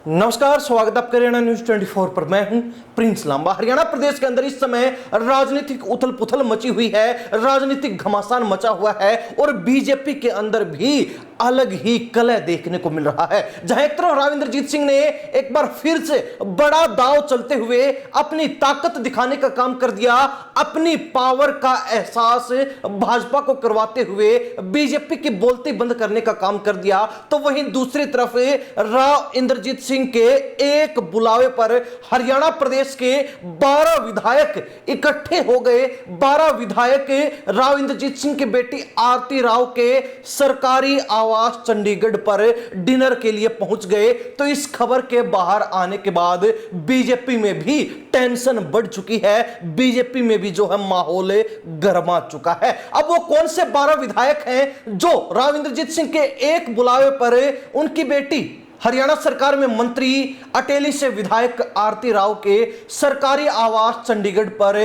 नमस्कार, स्वागत है आपका हरियाणा न्यूज 24 पर। मैं हूं प्रिंस लांबा। हरियाणा प्रदेश के अंदर इस समय राजनीतिक उथल पुथल मची हुई है, राजनीतिक घमासान मचा हुआ है और बीजेपी के अंदर भी अलग ही कलह देखने को मिल रहा है। जहां एक तरफ राव इंद्रजीत सिंह ने एक बार फिर से बड़ा दांव चलते हुए अपनी ताकत दिखाने का काम कर दिया, अपनी पावर का एहसास भाजपा को करवाते हुए बीजेपी की बोलती बंद करने का काम कर दिया, तो वहीं दूसरी तरफ राव इंद्रजीत सिंह के एक बुलावे पर हरियाणा प्रदेश के 12 विधायक इकट्ठे हो गए। 12 विधायक राव इंद्रजीत सिंह की बेटी आरती राव के सरकारी आवास चंडीगढ़ पर डिनर के लिए पहुंच गए। तो इस खबर के बाहर आने के बाद बीजेपी में भी टेंशन बढ़ चुकी है, बीजेपी में भी जो है माहौल गर्मा चुका है। अब वो कौन से 12 विधायक हैं जो राव इंद्रजीत सिंह के एक बुलावे पर उनकी बेटी हरियाणा सरकार में मंत्री अटेली से विधायक आरती राव के सरकारी आवास चंडीगढ़ पर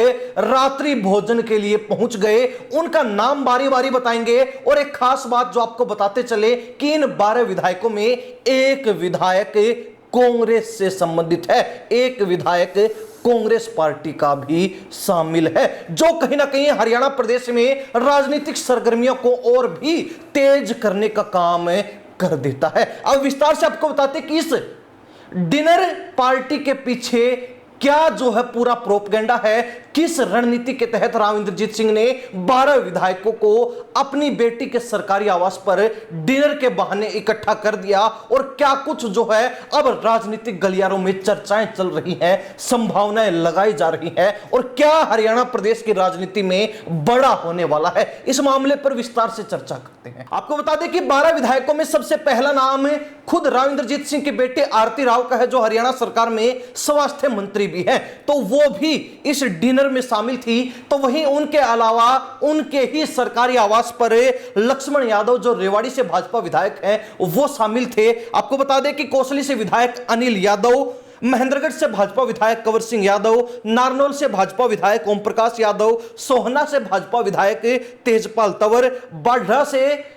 रात्रि भोजन के लिए पहुंच गए, उनका नाम बारी बारी बताएंगे। और एक खास बात जो आपको बताते चले कि इन 12 विधायकों में एक विधायक कांग्रेस से संबंधित है, एक विधायक कांग्रेस पार्टी का भी शामिल है, जो कहीं ना कहीं हरियाणा प्रदेश में राजनीतिक सरगर्मियों को और भी तेज करने का काम कर देता है। अब विस्तार से आपको बताते कि इस डिनर पार्टी के पीछे क्या जो है पूरा प्रोपगेंडा है, किस रणनीति के तहत राव इंद्रजीत सिंह ने 12 विधायकों को अपनी बेटी के सरकारी आवास पर डिनर के बहाने इकट्ठा कर दिया और क्या कुछ जो है अब राजनीतिक गलियारों में चर्चाएं चल रही हैं, संभावनाएं लगाई जा रही हैं और क्या हरियाणा प्रदेश की राजनीति में बड़ा होने वाला है, इस मामले पर विस्तार से चर्चा करते हैं। आपको बता दें कि 12 विधायकों में सबसे पहला नाम खुद राव इंद्रजीत सिंह के बेटे आरती राव का है, जो हरियाणा सरकार में स्वास्थ्य मंत्री भी है, तो वो भी इस डिनर में शामिल थी। तो वहीं उनके अलावा उनके ही सरकारी आवास पर लक्ष्मण यादव जो रेवाड़ी से भाजपा विधायक हैं वो शामिल थे। आपको बता दें कि कोसली से विधायक अनिल यादव, महेंद्रगढ़ से भाजपा विधायक कंवर सिंह यादव, नारनौल से भाजपा विधायक ओम प्रकाश यादव, सोहना से भाजपा विधायक तेजपाल तंवर, बाढ़ा से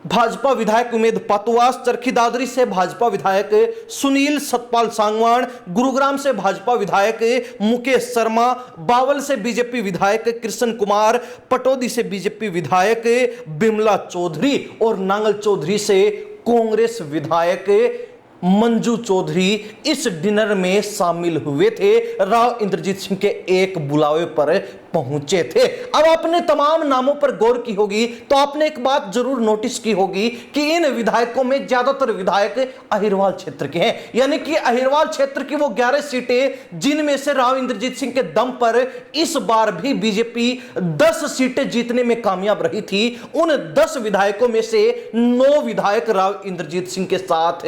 भाजपा विधायक उमेद पातुआस, चरखी दादरी से भाजपा विधायक सुनील सतपाल सांगवान, गुरुग्राम से भाजपा विधायक मुकेश शर्मा, बावल से बीजेपी विधायक कृष्ण कुमार, पटौदी से बीजेपी विधायक बिमला चौधरी और नांगल चौधरी से कांग्रेस विधायक मंजू चौधरी इस डिनर में शामिल हुए थे, राव इंद्रजीत सिंह के एक बुलावे पर पहुंचे थे। अब आपने तमाम नामों पर गौर की होगी तो आपने एक बात जरूर नोटिस की होगी कि इन विधायकों में ज्यादातर विधायक अहिरवाल क्षेत्र के हैं, यानी कि अहिरवाल क्षेत्र की वो 11 सीटें जिनमें से राव इंद्रजीत सिंह के दम पर इस बार भी बीजेपी 10 सीटें जीतने में कामयाब रही थी। उन 10 विधायकों में से 9 विधायक राव इंद्रजीत सिंह के साथ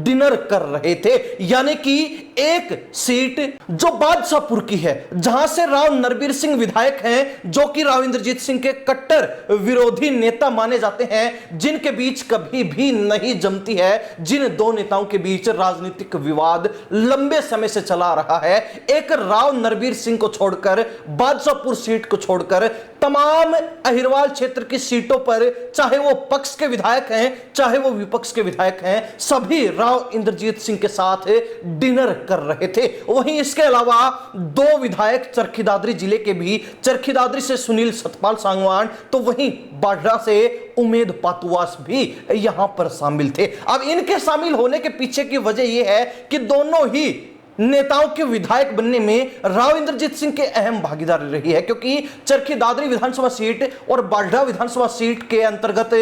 डिनर कर रहे थे, यानी कि एक सीट जो बादशाहपुर की है, जहां से राव नरबीर सिंह विधायक हैं, जो कि राव इंद्रजीत सिंह के कट्टर विरोधी नेता माने जाते हैं, जिनके बीच कभी भी नहीं जमती है, जिन दो नेताओं के बीच राजनीतिक विवाद लंबे समय से चला रहा है। एक राव नरबीर सिंह को छोड़कर, बादशाहपुर सीट को छोड़कर तमाम अहिरवाल क्षेत्र की सीटों पर चाहे वो पक्ष के विधायक हैं चाहे वो विपक्ष के विधायक हैं, सभी राव इंद्रजीत सिंह के साथ डिनर कर रहे थे। वहीं इसके अलावा 2 विधायक चरखी दादरी जिले के भी, चरखी दादरी से सुनील सतपाल सांगवान, तो वहीं बाढ़ा से उमेद पातुआस भी यहां पर शामिल थे। अब इनके शामिल होने के पीछे की वजह यह है कि दोनों ही नेताओं के विधायक बनने में राव इंद्रजीत सिंह के अहम भागीदारी रही है, क्योंकि चरखी दादरी विधानसभा सीट और बाढ़ा विधानसभा सीट के अंतर्गत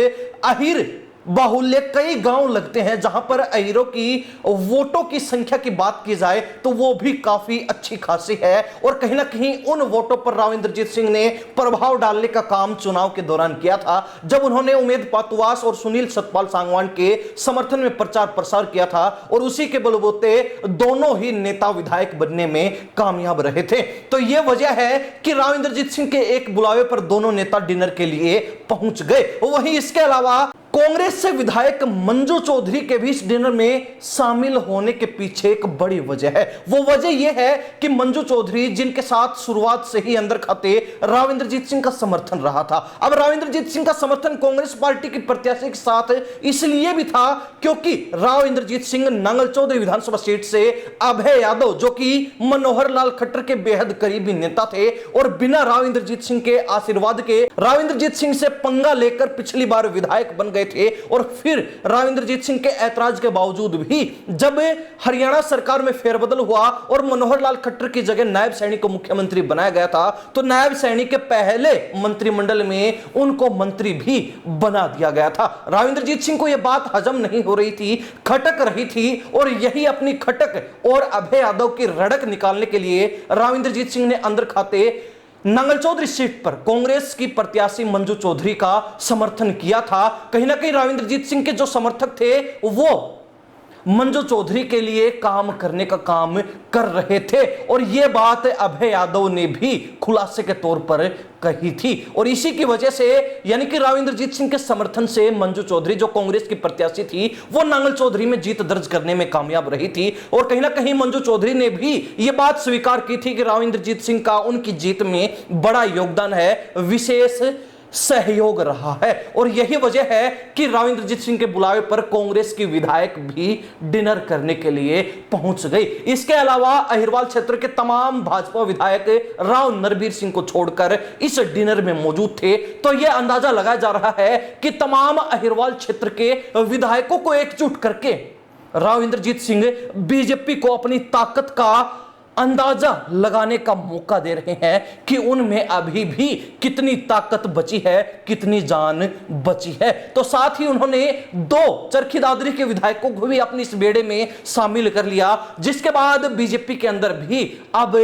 अहिर बाहुल्य कई गांव लगते हैं, जहां पर अहीरों की वोटों की संख्या की बात की जाए तो वो भी काफी अच्छी खासी है। और कहीं ना कहीं उन वोटों पर राव इंद्रजीत सिंह ने प्रभाव डालने का काम चुनाव के दौरान किया था, जब उन्होंने उमेद पातुआस और सुनील सतपाल सांगवान के समर्थन में प्रचार प्रसार किया था और उसी के बलबूते दोनों ही नेता विधायक बनने में कामयाब रहे थे। तो यह वजह है कि राव इंद्रजीत सिंह के एक बुलावे पर दोनों नेता डिनर के लिए पहुंच गए। वहीं इसके अलावा कांग्रेस से विधायक मंजू चौधरी के भी इस डिनर में शामिल होने के पीछे एक बड़ी वजह है। वो वजह यह है कि मंजू चौधरी, जिनके साथ शुरुआत से ही अंदर खाते राव इंद्रजीत सिंह का समर्थन रहा था, अब राव इंद्रजीत सिंह का समर्थन कांग्रेस पार्टी की प्रत्याशी के साथ इसलिए भी था क्योंकि राव इंद्रजीत सिंह नांगल चौधरी विधानसभा सीट से अभय यादव, जो कि मनोहर लाल खट्टर के बेहद करीबी नेता थे और बिना राव इंद्रजीत सिंह के आशीर्वाद के राव इंद्रजीत सिंह से पंगा लेकर पिछली बार विधायक बन गए थे। और फिर राव इंद्रजीत सिंह के ऐतराज के बावजूद भी जब हरियाणा सरकार में फेरबदल हुआ और मनोहर लाल खट्टर की जगह नायब सैनी को मुख्यमंत्री बनाया गया था, तो नायब सैनी के पहले मंत्रिमंडल में उनको मंत्री भी बना दिया गया था। राव इंद्रजीत सिंह को यह बात हजम नहीं हो रही थी, खटक रही थी, और यही अपनी खटक और अभय यादव की रड़क निकालने के लिए राव इंद्रजीत सिंह ने अंदर खाते नांगल चौधरी सीट पर कांग्रेस की प्रत्याशी मंजू चौधरी का समर्थन किया था। कहीं ना कहीं राव इंद्रजीत सिंह के जो समर्थक थे वो मंजू चौधरी के लिए काम करने का काम कर रहे थे, और यह बात अभय यादव ने भी खुलासे के तौर पर कही थी। और इसी की वजह से, यानी कि राव इंद्रजीत सिंह के समर्थन से मंजू चौधरी, जो कांग्रेस की प्रत्याशी थी, वो नांगल चौधरी में जीत दर्ज करने में कामयाब रही थी। और कहीं ना कहीं मंजू चौधरी ने भी यह बात स्वीकार की थी कि राव इंद्रजीत सिंह का उनकी जीत में बड़ा योगदान है, विशेष सहयोग रहा है। और यही वजह है कि राव इंद्रजीत सिंह के बुलावे पर कांग्रेस की विधायक भी डिनर करने के लिए पहुंच गई। इसके अलावा अहिरवाल क्षेत्र के तमाम भाजपा विधायक राव नरबीर सिंह को छोड़कर इस डिनर में मौजूद थे। तो यह अंदाजा लगाया जा रहा है कि तमाम अहिरवाल क्षेत्र के विधायकों को एकजुट करके राव इंद्रजीत सिंह बीजेपी को अपनी ताकत का अंदाजा लगाने का मौका दे रहे हैं कि उनमें अभी भी कितनी ताकत बची है, कितनी जान बची है। तो साथ ही उन्होंने 2 चरखी दादरी के विधायकों को भी अपनी इस बेड़े में शामिल कर लिया, जिसके बाद बीजेपी के अंदर भी अब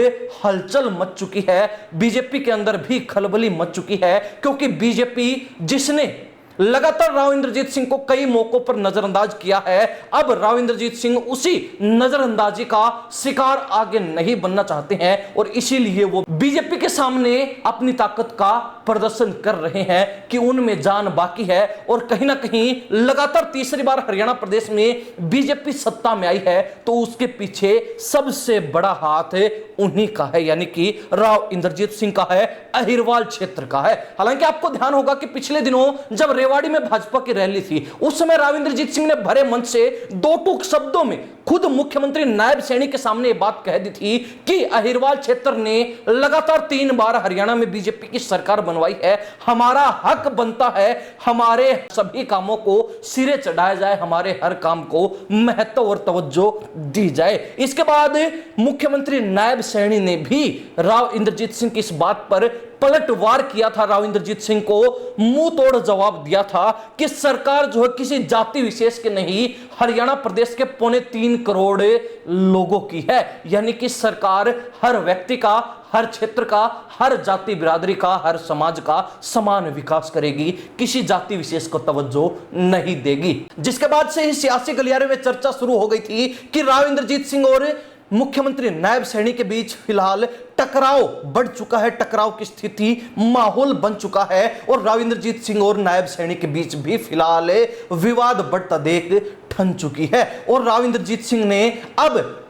हलचल मच चुकी है, बीजेपी के अंदर भी खलबली मच चुकी है। क्योंकि बीजेपी, जिसने लगातार राव इंद्रजीत सिंह को कई मौकों पर नजरअंदाज किया है, अब राव इंद्रजीत सिंह उसी नजरअंदाजी का शिकार आगे नहीं बनना चाहते हैं, और इसीलिए वो बीजेपी के सामने अपनी ताकत का प्रदर्शन कर रहे हैं कि उनमें जान बाकी है। और कहीं ना कहीं लगातार तीसरी बार हरियाणा प्रदेश में बीजेपी सत्ता में आई है, तो उसके पीछे सबसे बड़ा हाथ उन्हीं का है, यानी कि राव इंद्रजीत सिंह का है, अहिरवाल क्षेत्र का है। हालांकि आपको ध्यान होगा कि पिछले दिनों जब रेवाड़ी में भाजपा की रैली थी, उस समय राव इंद्रजीत सिंह ने भरे मंच से 2 टूक शब्दों में खुद मुख्यमंत्री नायब सैनी के सामने यह बात कह दी थी कि अहिरवाल क्षेत्र ने लगातार 3 बार हरियाणा में बीजेपी की सरकार बनवाई है, हमारा हक बनता है हमारे सभी कामों को सिरे चढ़ाया जाए, हमारे हर काम को महत्व और तवज्जो दी जाए। इसके बाद मुख्यमंत्री नायब सैनी ने भी राव इंद्रजीत सिंह की इस बात पर पलटवार किया था, राव इंद्रजीत सिंह को मुंह तोड़ जवाब दिया था कि सरकार जो है किसी जाति विशेष के नहीं, हरियाणा प्रदेश के 3.25 करोड़ लोगों की है, यानी कि सरकार हर व्यक्ति का, हर क्षेत्र का, हर जाति बिरादरी का, हर समाज का समान विकास करेगी, किसी जाति विशेष को तवज्जो नहीं देगी। जिसके बाद से ही सियासी गलियारे में चर्चा शुरू हो गई थी कि राव इंद्रजीत सिंह और मुख्यमंत्री नायब सैनी के बीच फिलहाल टकराव बढ़ चुका है, टकराव की स्थिति माहौल बन चुका है, और राव इंद्रजीत सिंह और नायब सैनी के बीच भी फिलहाल विवाद बढ़ता देख ठन चुकी है। और राव इंद्रजीत सिंह ने अब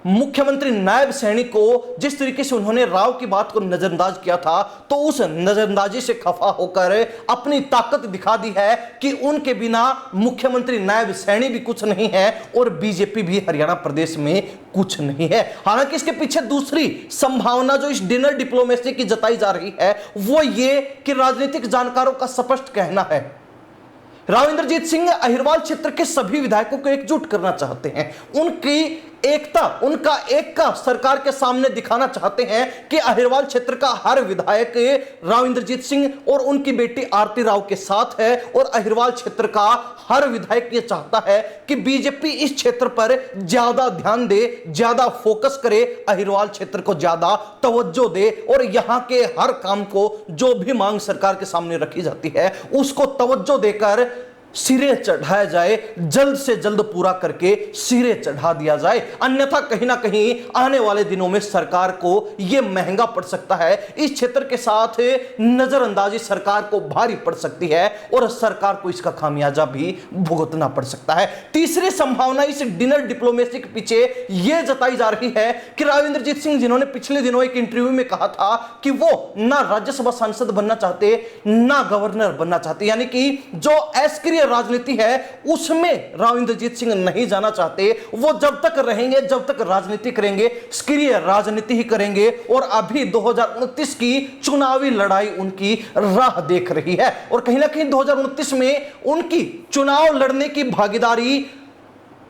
मुख्यमंत्री नायब सैनी को, जिस तरीके से उन्होंने राव की बात को नजरअंदाज किया था, तो उस नजरअंदाजी से खफा होकर अपनी ताकत दिखा दी है कि उनके बिना मुख्यमंत्री नायब सैनी भी कुछ नहीं है और बीजेपी भी हरियाणा प्रदेश में कुछ नहीं है। हालांकि इसके पीछे दूसरी संभावना जो इस डिनर डिप्लोमेसी की जताई जा रही है, वो ये कि राजनीतिक जानकारों का स्पष्ट कहना है, राव इंद्रजीत सिंह अहिरवाल क्षेत्र के सभी विधायकों को एकजुट करना चाहते हैं, उनकी एकता, उनका एकता सरकार के सामने दिखाना चाहते हैं कि अहिरवाल क्षेत्र का हर विधायक राव इंद्रजीत सिंह और उनकी बेटी आरती राव के साथ है, और अहिरवाल क्षेत्र का हर विधायक ये चाहता है कि बीजेपी इस क्षेत्र पर ज्यादा ध्यान दे, ज्यादा फोकस करे, अहिरवाल क्षेत्र को ज्यादा तवज्जो दे, और यहां के हर काम को, जो भी मांग सरकार के सामने रखी जाती है, उसको तवज्जो देकर सिरे चढ़ाया जाए, जल्द से जल्द पूरा करके सिरे चढ़ा दिया जाए, अन्यथा कहीं ना कहीं आने वाले दिनों में सरकार को यह महंगा पड़ सकता है। इस क्षेत्र के साथ नजरअंदाजी सरकार को भारी पड़ सकती है और सरकार को इसका खामियाजा भी भुगतना पड़ सकता है। तीसरी संभावना इस डिनर डिप्लोमेसी के पीछे यह जताई जा रही है कि राव इंद्रजीत सिंह, जिन्होंने पिछले दिनों एक इंटरव्यू में कहा था कि वो ना राज्यसभा सांसद बनना चाहते ना गवर्नर बनना चाहते, यानी कि जो अस्क्रिय राजनीति है उसमें राव इंद्रजीत सिंह नहीं जाना चाहते। वो जब तक रहेंगे, जब तक राजनीति करेंगे, सक्रिय राजनीति ही करेंगे और अभी 2029 की चुनावी लड़ाई उनकी राह देख रही है और कहीं ना कहीं 2029 में उनकी चुनाव लड़ने की भागीदारी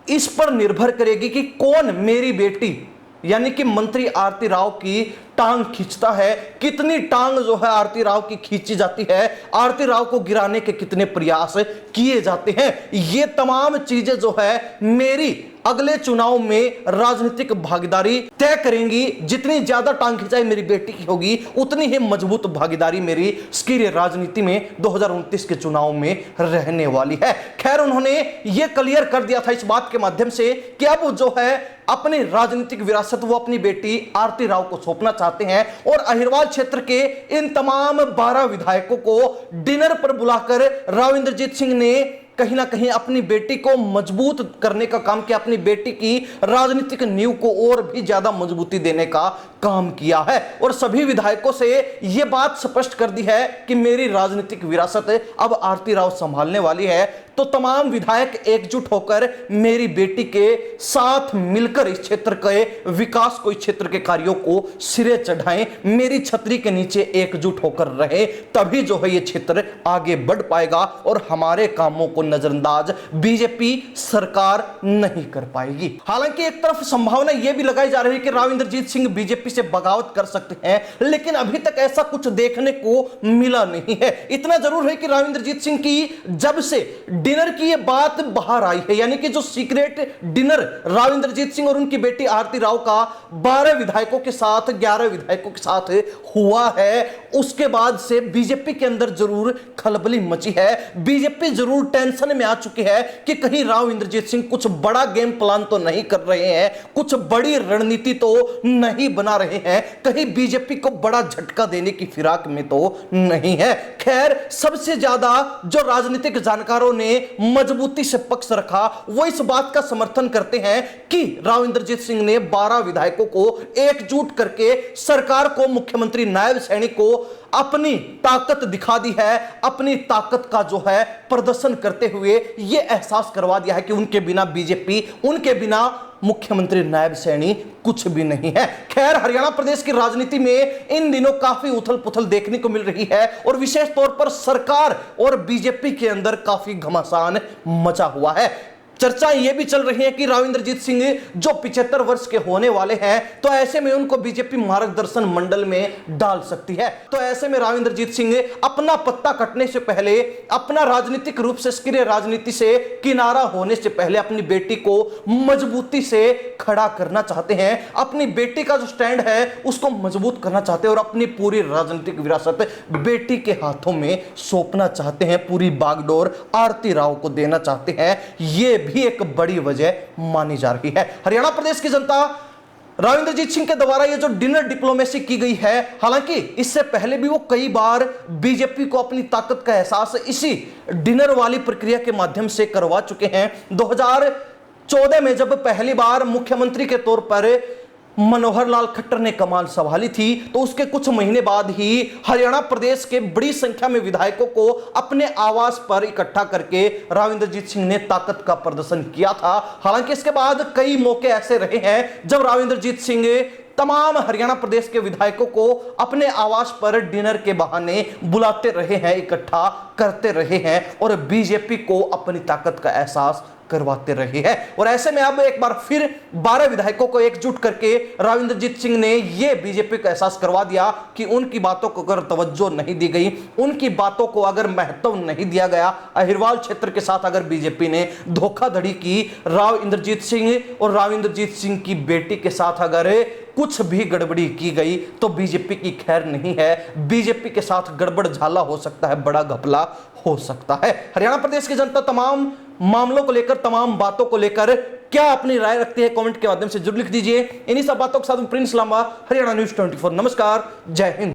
इस पर निर्भर करेगी कि कौन मेरी बेटी यानी कि मंत्री आरती राव की टांग खींचता है, कितनी टांग जो है आरती राव की खींची जाती है, आरती राव को गिराने के कितने प्रयास किए जाते हैं। ये तमाम चीजें जो है मेरी अगले चुनाव में राजनीतिक भागीदारी तय करेंगी। जितनी ज्यादा टांग खिंचाई मेरी बेटी की होगी उतनी ही मजबूत भागीदारी मेरी सक्रिय राजनीति में 2029 के चुनाव में रहने वाली है। खैर, उन्होंने यह क्लियर कर दिया था इस बात के माध्यम से कि अब जो है अपनी राजनीतिक विरासत वो अपनी बेटी आरती राव को सौंपना चाहते हैं और अहिरवाल क्षेत्र के इन तमाम 12 विधायकों को डिनर पर बुलाकर राव इंद्रजीत सिंह ने कहीं ना कहीं अपनी बेटी को मजबूत करने का काम किया, अपनी बेटी की राजनीतिक नींव को और भी ज्यादा मजबूती देने का काम किया है और सभी विधायकों से यह बात स्पष्ट कर दी है कि मेरी राजनीतिक विरासत अब आरती राव संभालने वाली है। तो तमाम विधायक एकजुट होकर मेरी बेटी के साथ मिलकर इस क्षेत्र के विकास को, इस क्षेत्र के कार्यों को सिरे चढ़ाएं, मेरी छतरी के नीचे एकजुट होकर रहे, तभी जो है ये क्षेत्र आगे बढ़ पाएगा और हमारे कामों को नजरअंदाज बीजेपी सरकार नहीं कर पाएगी। हालांकि एक तरफ संभावना यह भी लगाई जा रही है कि राव इंद्रजीत सिंह बीजेपी से बगावत कर सकते हैं, लेकिन अभी तक ऐसा कुछ देखने को मिला नहीं है। इतना जरूर है कि राव इंद्रजीत सिंह की जब से डिनर की यह बात बाहर आई है, यानी कि जो सीक्रेट डिनर राव इंद्रजीत सिंह और उनकी बेटी आरती राव का 12 विधायकों के साथ, 11 विधायकों के साथ हुआ है, उसके बाद से बीजेपी के अंदर जरूर खलबली मची है। बीजेपी जरूर टेंशन में आ चुकी है कि कहीं राव इंद्रजीत सिंह कुछ बड़ा गेम प्लान तो नहीं कर रहे हैं, कुछ बड़ी रणनीति तो नहीं बना रहे हैं, कहीं बीजेपी को बड़ा झटका देने की फिराक में तो नहीं है। खैर, सबसे ज्यादा जो राजनीतिक जानकारों ने मजबूती से पक्ष रखा वो इस बात का समर्थन करते हैं कि राव इंद्रजीत सिंह ने 12 विधायकों को एकजुट करके सरकार को, मुख्यमंत्री नायब सैनिक को अपनी ताकत दिखा दी है, अपनी ताकत का जो है प्रदर्शन करते हुए यह एहसास करवा दिया है कि उनके बिना बीजेपी, उनके बिना मुख्यमंत्री नायब सैनी कुछ भी नहीं है। खैर, हरियाणा प्रदेश की राजनीति में इन दिनों काफी उथल पुथल देखने को मिल रही है और विशेष तौर पर सरकार और बीजेपी के अंदर काफी घमासान मचा हुआ है। चर्चाएं यह भी चल रही है कि राव इंद्रजीत सिंह जो 75 वर्ष के होने वाले हैं, तो ऐसे में उनको बीजेपी मार्गदर्शन मंडल में डाल सकती है। तो ऐसे में राव इंद्रजीत सिंह अपना पत्ता कटने से पहले, अपना राजनीतिक रूप से सक्रिय राजनीति से किनारा होने से पहले अपनी बेटी को मजबूती से खड़ा करना चाहते हैं, अपनी बेटी का जो स्टैंड है उसको मजबूत करना चाहते हैं और अपनी पूरी राजनीतिक विरासत बेटी के हाथों में सौंपना चाहते हैं, पूरी बागडोर आरती राव को देना चाहते हैं। ये भी एक बड़ी वजह मानी जा रही है। हरियाणा प्रदेश की जनता राव इंद्रजीत सिंह के द्वारा ये जो डिनर डिप्लोमेसी की गई है, हालांकि इससे पहले भी वो कई बार बीजेपी को अपनी ताकत का एहसास इसी डिनर वाली प्रक्रिया के माध्यम से करवा चुके हैं। 2014 में जब पहली बार मुख्यमंत्री के तौर पर मनोहर लाल खट्टर ने कमान संभाली थी, तो उसके कुछ महीने बाद ही हरियाणा प्रदेश के बड़ी संख्या में विधायकों को अपने आवास पर इकट्ठा करके राव इंद्रजीत सिंह ने ताकत का प्रदर्शन किया था। हालांकि इसके बाद कई मौके ऐसे रहे हैं जब राव इंद्रजीत सिंह तमाम हरियाणा प्रदेश के विधायकों को अपने आवास पर डिनर के बहाने बुलाते रहे हैं, इकट्ठा करते रहे हैं और बीजेपी को अपनी ताकत का एहसास करवाते रहे हैं। और ऐसे में अब एक बार फिर 12 विधायकों को एकजुट करके राव इंद्रजीत सिंह ने यह बीजेपी को एहसास करवा दिया कि उनकी बातों को अगर तवज्जो नहीं दी गई, उनकी बातों को अगर महत्व नहीं दिया गया, अहिरवाल क्षेत्र के साथ अगर बीजेपी ने धोखाधड़ी की, राव इंद्रजीत सिंह और राव इंद्रजीत सिंह की बेटी के साथ अगर कुछ भी गड़बड़ी की गई तो बीजेपी की खैर नहीं है। बीजेपी के साथ गड़बड़ झाला हो सकता है, बड़ा घपला हो सकता है। हरियाणा प्रदेश की जनता तमाम मामलों को लेकर, तमाम बातों को लेकर क्या अपनी राय रखती है, कमेंट के माध्यम से जरूर लिख दीजिए। इन्हीं सब बातों के साथ प्रिंस लांबा, हरियाणा न्यूज़ 24। नमस्कार, जय हिंद।